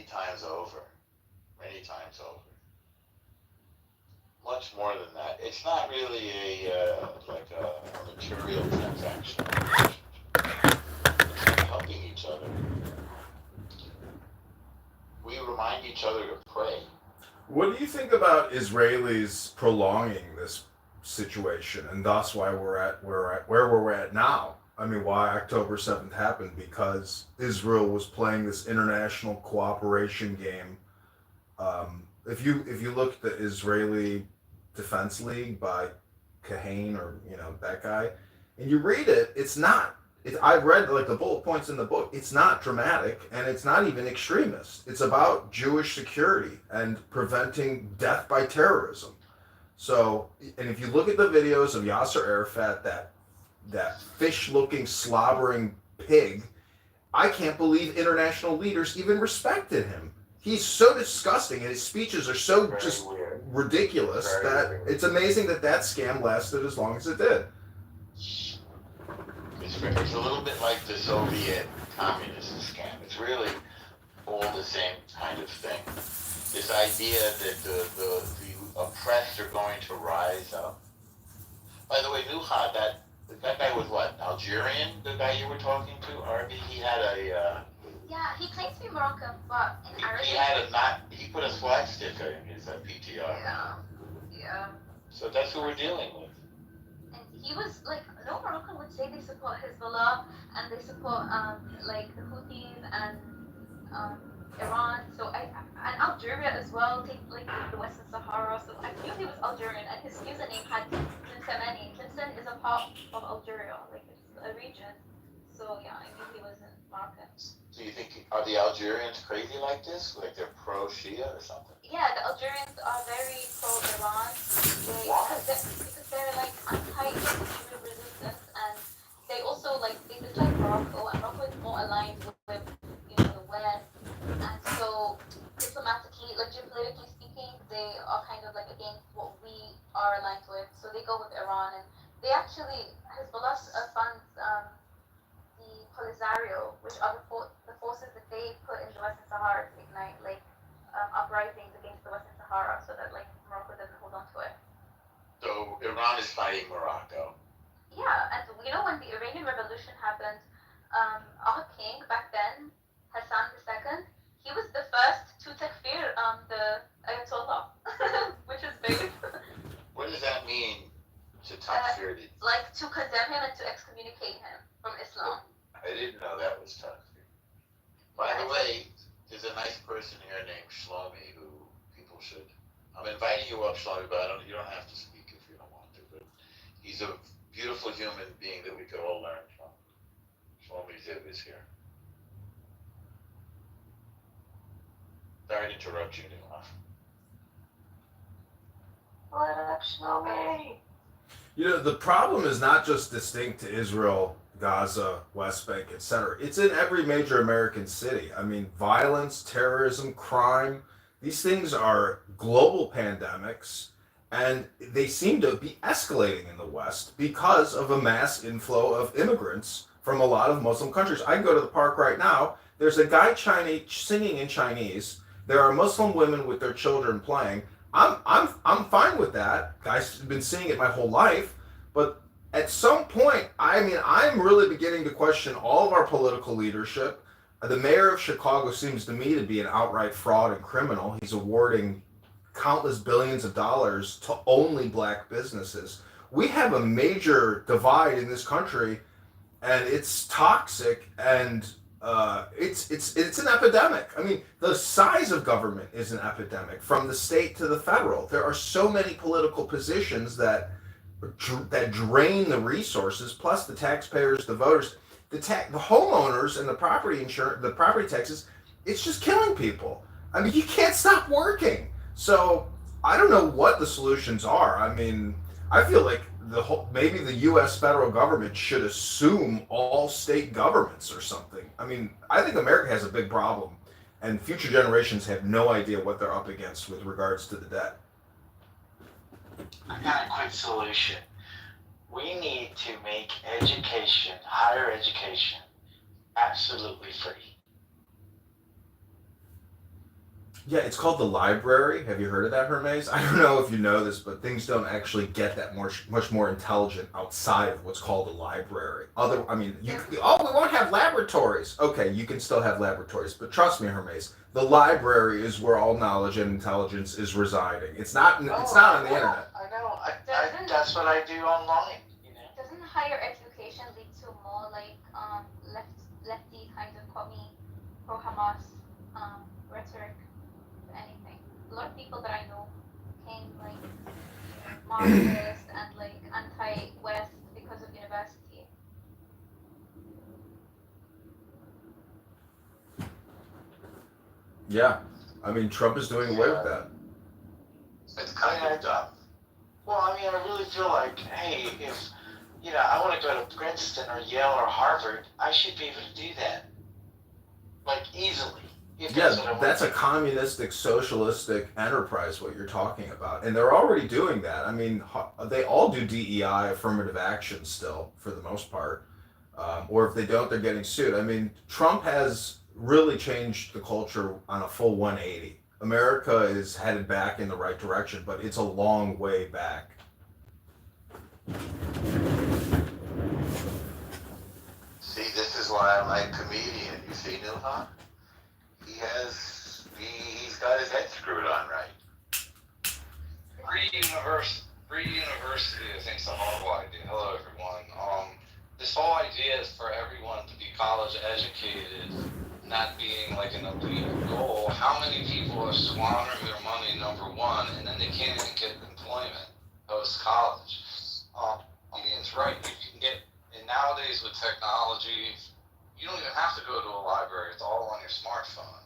times over. Many times over. Much more than that. It's not really like a material transaction. It's like helping each other. We remind each other to pray. What do you think about Israelis prolonging this situation, and thus why where we're at now? I mean, why October 7th happened because Israel was playing this international cooperation game. If you look at the Israeli Defense League by Kahane or that guy, and you read it, it's not. I read like the bullet points in the book. It's not dramatic and it's not even extremist. It's about Jewish security and preventing death by terrorism. So, and if you look at the videos of Yasser Arafat, that fish-looking, slobbering pig, I can't believe international leaders even respected him. He's so disgusting, and his speeches are so Very just weird. ridiculous Very that weird. it's amazing that scam lasted as long as it did. It's a little bit like the Soviet communism scam. It's really all the same kind of thing. This idea that the oppressed are going to rise up. By the way, Nuha, that guy was what? Algerian? The guy you were talking to, Arby? He had a. Yeah, he claims to be Moroccan, but in Arabic. He put a swastika in his PTR. Yeah. So that's who we're dealing with. And he was like, no Moroccan would say they support Hezbollah and they support like the Houthis and Iran. So and Algeria as well, take like the Western Sahara. So I knew he was Algerian, and his username had Tlemcen. Tlemcen is a part of Algeria, like it's a region. So yeah, I knew he wasn't Moroccan. So you think, are the Algerians crazy like this? Like they're pro-Shia or something? Yeah, the Algerians are very pro-Iran. Because they're like anti-Israel resistance, and they also like they dislike Morocco, and Morocco is more aligned with the West, and so diplomatically, like geopolitically speaking, they are kind of like against what we are aligned with. So they go with Iran, and they actually Hezbollah funds the Polisario, which are the forces that they put in the Western Sahara to ignite like uprisings against the Western Sahara, so that like Morocco doesn't hold on to it. So Iran is fighting Morocco. Yeah, and when the Iranian Revolution happened, our king back then, Hassan II, he was the first to takfir the Ayatollah, which is big. What does that mean? To takfir? Like to condemn him and to excommunicate him from Islam. I didn't know that was takfir. By the way, there's a nice person here named Shlomi who people should. I'm inviting you up, Shlomi, but you don't have to speak if you don't want to. But he's a beautiful human being that we could all learn from. Shlomi Ziv is here. Sorry to interrupt you, Nuha. What up, Shlomi? The problem is not just distinct to Israel, Gaza, West Bank, etc. It's in every major American city. I mean, violence, terrorism, crime, these things are global pandemics, and they seem to be escalating in the West because of a mass inflow of immigrants from a lot of Muslim countries. I can go to the park right now. There's a guy singing in Chinese. There are Muslim women with their children playing. I'm fine with that. Guys, have been seeing it my whole life, but at some point, I mean, I'm really beginning to question all of our political leadership. The mayor of Chicago seems to me to be an outright fraud and criminal. He's awarding countless billions of dollars to only black businesses. We have a major divide in this country, and it's toxic, and it's an epidemic. I mean, the size of government is an epidemic, from the state to the federal. There are so many political positions that drain the resources, plus the taxpayers, the voters, the homeowners, and the property insurance, the property taxes. It's just killing people. I mean, you can't stop working. So I don't know what the solutions are. I mean, I feel like maybe the U.S. federal government should assume all state governments or something. I mean, I think America has a big problem, and future generations have no idea what they're up against with regards to the debt. I got a quick solution. We need to make education, higher education, absolutely free. Yeah, it's called the library. Have you heard of that, Hermes? I don't know if you know this, but things don't actually get that much more intelligent outside of what's called a library. I mean, we won't have laboratories. Okay, you can still have laboratories, but trust me, Hermes, the library is where all knowledge and intelligence is residing. It's Oh, not I on the know, internet. I know. Doesn't That's what I do online, you know. doesn't higher education lead to more like lefty kind of pro Hamas rhetoric, if anything? A lot of people that I know became like Marxist and like anti-West because of university. Yeah, I mean, Trump is doing away with Yeah, that. it's kind of dumb. Well, I mean, I really feel like, hey, if, I want to go to Princeton or Yale or Harvard, I should be able to do that, like, easily, if that's Yeah, what I want that's to a do. communistic, socialistic enterprise, what you're talking about. And they're already doing that. I mean, they all do DEI, affirmative action still, for the most part. Or if they don't, they're getting sued. I mean, Trump has really changed the culture on a full 180. America is headed back in the right direction, but it's a long way back. See, this is why I like comedian. You see, Nilhan? He's got his head screwed on right. Free university, I think, is a horrible idea. Hello, everyone. This whole idea is for everyone to be college educated, not being like an elite goal. How many people are squandering their money, number one, and then they can't even get employment post college? I mean, it's right. You can get, and nowadays with technology, you don't even have to go to a library. It's all on your smartphone.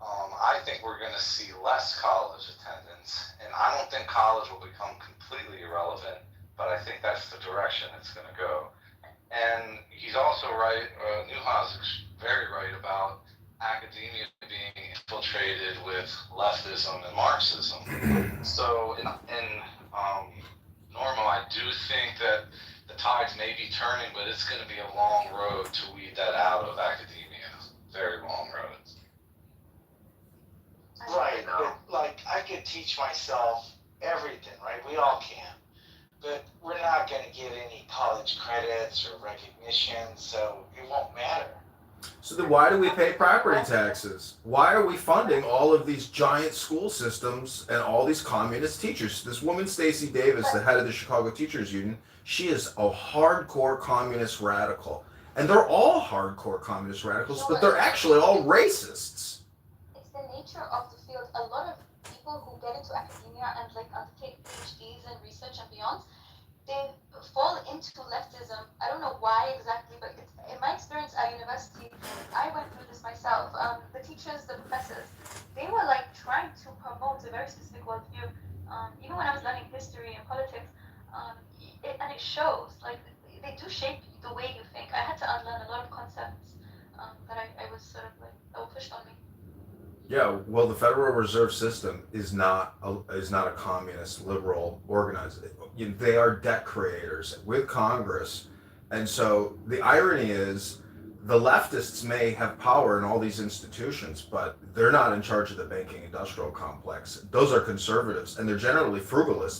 I think we're going to see less college attendance, and I don't think college will become completely irrelevant, but I think that's the direction it's going to go. And he's also right, Newhouse is very right about academia being infiltrated with leftism and Marxism. So, normal, I do think that the tides may be turning, but it's going to be a long road to weed that out of academia. Very long road. Right, but like I could teach myself everything, right? We all can. But we're not going to get any college credits or recognition, so it won't matter. So then why do we pay property taxes? Why are we funding all of these giant school systems and all these communist teachers? This woman, Stacey Davis, the head of the Chicago Teachers Union, she is a hardcore communist radical. And they're all hardcore communist radicals, but they're actually all racists. It's the nature of the field. A lot of people who get into academia and like undertake PhDs and research and beyond, they fall into leftism. I don't know why exactly, but in my experience at university, I went through this myself. The teachers, the professors, they were like trying to promote a very specific worldview. Even when I was learning history and politics, and it shows. Like they do shape the way you think. I had to unlearn a lot of concepts that I was sort of like that were pushed on me. Yeah, well, the Federal Reserve System is not a communist liberal organization. They are debt creators with Congress, and so the irony is, the leftists may have power in all these institutions, but they're not in charge of the banking industrial complex. Those are conservatives, and they're generally frugalists.